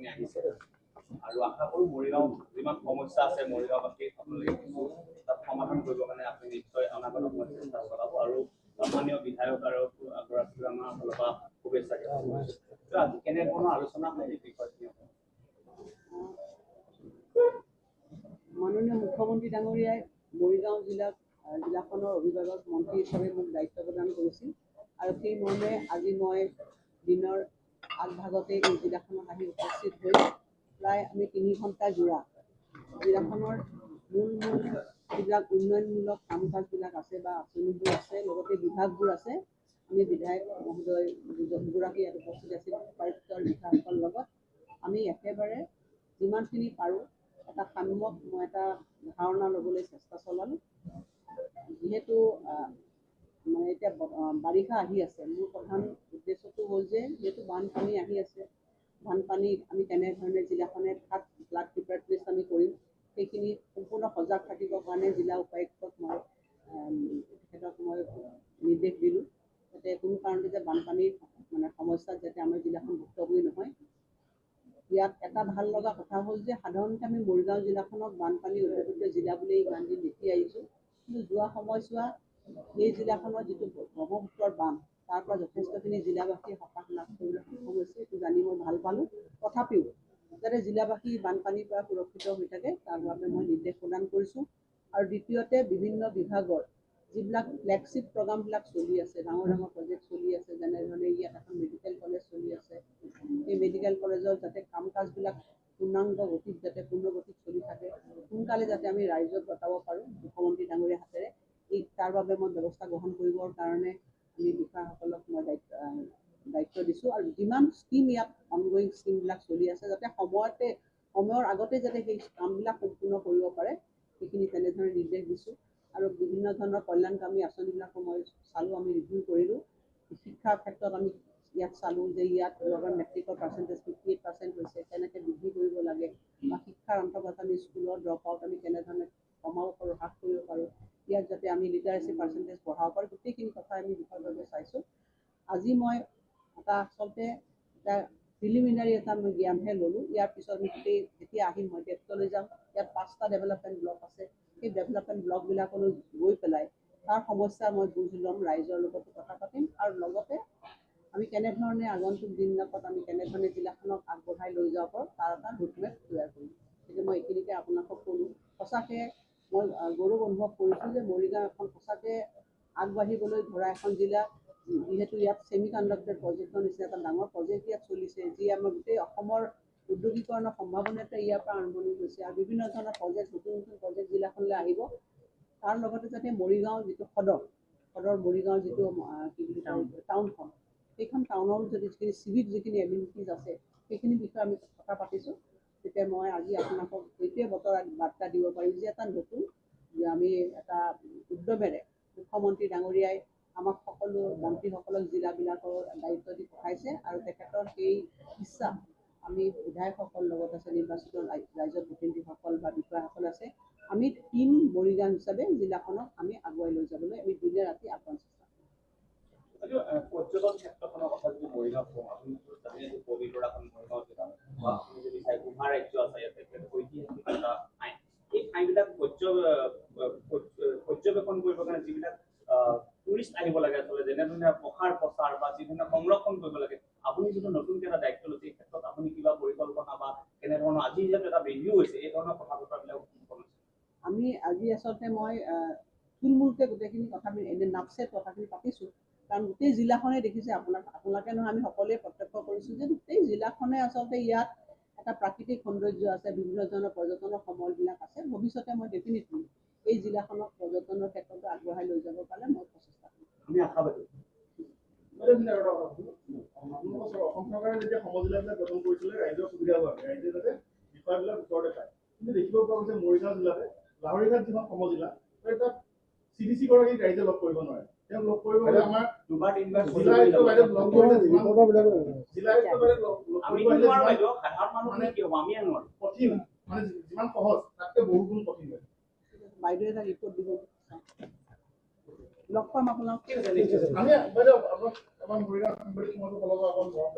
আপুনি আহিছে আৰু আশা কৰোঁ মৰিগাঁও যিমান সমস্যা আছে মৰিগাঁওবাসী আপোনালোকে তাত সমাধান কৰিব কাৰণে আপুনি নিশ্চয় অনাগত সময়ত চেষ্টা চলাব আৰু মাননীয় বিধায়ক আৰু গৰাকী আমাৰ ফালৰ পৰা শুভেচ্ছা জ্ঞাপন আজি কেনেধৰণৰ আলোচনা হয় এই বিষয়খিনি মাননীয় মুখ্যমন্ত্ৰী ডাঙৰীয়াই মৰিগাঁও জিলাখনৰ অভিভাৱক মন্ত্ৰী হিচাপে মোক দায়িত্ব প্ৰদান কৰিছিল আৰু সেই মৰ্মে আজি মই দিনৰ আগভাগতে এই জিলাখনত আহি উপস্থিত হৈ প্ৰায় আমি 3 ঘণ্টা জোৰা জিলাখনৰ মূল যিবিলাক উন্নয়নমূলক কাম কাজবিলাক আছে বা আঁচনিবোৰ আছে লগতে বিভাগবোৰ আছে আমি বিধায়ক মহোদয় দুগৰাকী ইয়াত উপস্থিত আছিল উপায়ুক্ত বিষয়াসকলৰ লগত আমি একেবাৰে যিমানখিনি পাৰোঁ এটা সাম্যক মই এটা ধাৰণা ল'বলৈ চেষ্টা চলালোঁ যিহেতু মানে এতিয়া বাৰিষা আহি আছে মোৰ প্ৰধান উদ্দেশ্যটো হ'ল যে যিহেতু বানপানী আহি আছে বানপানী আমি কেনেধৰণে জিলাখনে তাত ফ্লাড প্ৰিপেয়াৰনেছ আমি কৰিম সেইখিনি সম্পূৰ্ণ সজাগ থাকিবৰ কাৰণে জিলা উপায়ুক্তক মই তেখেতক মই নিৰ্দেশ দিলোঁ যাতে কোনো কাৰণতে যে বানপানীৰ মানে সমস্যাত যাতে আমাৰ জিলাখন ভুক্তভোগী নহয় ইয়াত এটা ভাল লগা কথা হ'ল যে সাধাৰণতে আমি মৰিগাঁও জিলাখনক বানপানী উপযুক্ত জিলা বুলি ইমান দিন দেখি আহিছোঁ কিন্তু যোৱা সময়ছোৱা এই জিলাখনৰ যিটো ব্ৰহ্মপুত্ৰৰ বান তাৰ পৰা যথেষ্টখিনি জিলাবাসীয়ে সকাহ লাভ কৰিবলৈ সক্ষম হৈছে এইটো জানি মই ভাল পালোঁ তথাপিও যাতে জিলাবাসী বানপানীৰ পৰা সুৰক্ষিত হৈ থাকে তাৰ বাবে মই নিৰ্দেশ প্ৰদান কৰিছোঁ আৰু দ্বিতীয়তে বিভিন্ন বিভাগৰ যিবিলাক ফ্লেগশ্বিপ প্ৰগ্ৰামবিলাক চলি আছে ডাঙৰ প্ৰজেক্ট চলি আছে যেনেধৰণে ইয়াত এখন মেডিকেল কলেজ চলি আছে এই মেডিকেল কলেজৰ যাতে কাম কাজবিলাক পূৰ্ণাংগ গতিত যাতে পূৰ্ণগতিত চলি থাকে সোনকালে যাতে আমি ৰাইজক বটাব পাৰোঁ মুখ্যমন্ত্ৰী ডাঙৰীয়াৰ হাতেৰে তাৰ বাবে মই ব্যৱস্থা গ্ৰহণ কৰিবৰ কাৰণে আমি বিষয়াসকলক মই দায়িত্ব দিছোঁ আৰু যিমান স্কিম ইয়াত অনগয়িং স্কিমবিলাক চলি আছে যাতে সময়ৰ আগতে যাতে সেই কামবিলাক সম্পূৰ্ণ কৰিব পাৰে সেইখিনি তেনেধৰণে নিৰ্দেশ দিছোঁ আৰু বিভিন্ন ধৰণৰ কল্যাণকামী আঁচনিবিলাকো মই চালোঁ আমি ৰিভিউ কৰিলোঁ শিক্ষাৰ ক্ষেত্ৰত আমি ইয়াত চালোঁ যে ইয়াত লগৰ মেট্ৰিকৰ পাৰ্চেণ্টেজ 58% হৈছে কেনেকৈ বৃদ্ধি কৰিব লাগে বা শিক্ষাৰ অন্তৰ্গত আমি স্কুলৰ ড্ৰপ আউট আমি কেনেধৰণে কমাব পাৰোঁ হ্ৰাস কৰিব পাৰোঁ ইয়াত যাতে আমি লিটাৰেচি পাৰ্চেণ্টেজ বঢ়াব পাৰোঁ গোটেইখিনি কথা আমি বিশদভাৱে চাইছোঁ আজি মই এটা আচলতে এটা প্ৰিলিমিনাৰী এটা মই জ্ঞানহে ল'লোঁ ইয়াৰ পিছত আমি যেতিয়া আহিম মই ডেস্কলৈ যাম ইয়াত 5টা ডেভেলপমেণ্ট ব্লক আছে সেই ডেভেলপমেণ্ট ব্লকবিলাকলৈ গৈ পেলাই তাৰ সমস্যা মই বুজ ল'ম ৰাইজৰ লগতো কথা পাতিম আৰু লগতে আমি কেনেধৰণে আগন্তুক দিনবিলাকত আমি কেনেধৰণে জিলাখনক আগবঢ়াই লৈ যাব পাৰোঁ তাৰ এটা ৰোডমেপ তৈয়াৰ কৰিম গতিকে মই এইখিনিকে আপোনালোকক ক'লোঁ সঁচাকৈ মই গৌৰৱ অনুভৱ কৰিছোঁ যে মৰিগাঁও এখন সঁচাকৈ আগবাঢ়িবলৈ ধৰা এখন জিলা যিহেতু ইয়াত ছেমি কণ্ডাক্টৰ প্ৰজেক্টৰ নিচিনা এটা ডাঙৰ প্ৰজেক্ট ইয়াত চলিছে যি আমাৰ গোটেই অসমৰ উদ্যোগীকৰণৰ সম্ভাৱনাতে ইয়াৰ পৰা আৰম্ভণি হৈছে আৰু বিভিন্ন ধৰণৰ প্ৰজেক্ট নতুন প্ৰজেক্ট জিলাখনলৈ আহিব তাৰ লগতে যাতে মৰিগাঁও যিটো সদৰ মৰিগাঁও যিটো কি বুলি টাউনখন সেইখন টাউনৰ যদি চিভিক যিখিনি এমিনিটিজ আছে সেইখিনি বিষয়ে আমি কথা পাতিছোঁ তেতিয়া মই আজি আপোনালোকক এইটোৱে বাৰ্তা দিব পাৰিম যে এটা নতুন যে আমি এটা উদ্যমেৰে মুখ্যমন্ত্ৰী ডাঙৰীয়াই আমাক সকলো মন্ত্ৰীসকলক জিলাবিলাকৰ দায়িত্ব দি পঠাইছে আৰু তেখেতৰ সেই ইচ্ছা আমি বিধায়কসকল লগত আছে নিৰ্বাচিত ৰাইজৰ প্ৰতিনিধিসকল বা বিষয়াসকল আছে আমি টীম মৰিগাঁও হিচাপে জিলাখনক আমি আগুৱাই লৈ যাবলৈ আমি দিনে ৰাতি আহ্বান চেষ্টা পৰ্যটন ক্ষেত্ৰখনৰ কথা যদি মৰিগাঁও কওঁ আপুনি জানে যে পবিতৰাখন মৰিগাঁও জিলা বা আপুনি যদি চাই গুহা ৰাজ্য আছে ইয়াতে ঐতিহাসিক এটা ঠাই এই ঠাইবিলাক পৰ্যবেক্ষণ কৰিবৰ কাৰণে যিবিলাক টুৰিষ্ট আহিব লাগে আচলতে যেনেধৰণে প্ৰসাৰ প্ৰচাৰ বা যিধৰণে সংৰক্ষণ কৰিব লাগে আপুনি যিটো নতুনকৈ এটা দায়িত্ব লৈছে এই ক্ষেত্ৰত আপুনি কিবা পৰিকল্পনা বা কেনেধৰণৰ আজি যিহেতু এটা ৰিভিউ হৈছে এই ধৰণৰ কথা বতৰাবিলাক আমি আজি আচলতে মই থুলমূলকৈ গোটেইখিনি কথা এনে নাপছেট কথাখিনি পাতিছোঁ কাৰণ গোটেই জিলাখনে দেখিছে আপোনালোকে নহয় আমি সকলোৱে প্ৰত্যক্ষ কৰিছোঁ যে গোটেই জিলাখনে আচলতে ইয়াত এটা প্ৰাকৃতিক সৌন্দৰ্য আছে বিভিন্ন ধৰণৰ পৰ্যটনৰ সময়বিলাক আছে ভৱিষ্যতে মই ডেফিনেটলি এই জিলাখনক পৰ্যটনৰ ক্ষেত্ৰতো আগবঢ়াই লৈ যাব পাৰে মই প্ৰচেষ্টা কৰিম আমি আশাবাদী অসম চৰকাৰে যেতিয়া সমজিলাবিলাক গঠন কৰিছিলে ৰাইজৰ সুবিধা হোৱা ৰাইজে যাতে বিষয়বিলাক ওচৰতে পায় কিন্তু দেখিব পোৱা গৈছে মৰিগাঁও জিলাতে লাহৰীঘাট যিখন সমজিলা তাত CDC গৰাকীক ৰাইজে লগ কৰিব নোৱাৰে তেওঁ লগ কৰিব গ'লে আমাৰ দুবাৰ তিনিবাৰ জিলা আয়ুক্ত বাইদেউ লগ কৰিলে জিলা আয়ুক্ত বাইদেউ লগ কৰিব আহিলে সাধাৰণ মানুহ কি হ'ব আমি নোৱাৰো কঠিন মানে যিমান সহজ তাতকৈ বহু গুণ কঠিন হয় বাইদেৱে এটা ৰিপৰ্ট দিব লগ পাম আপোনাক আমি বাইদেউ আপোনাক আমাৰ মৰিগাঁও সাংবাদিক সমাজৰ ফালৰ পৰা অকণ মৰম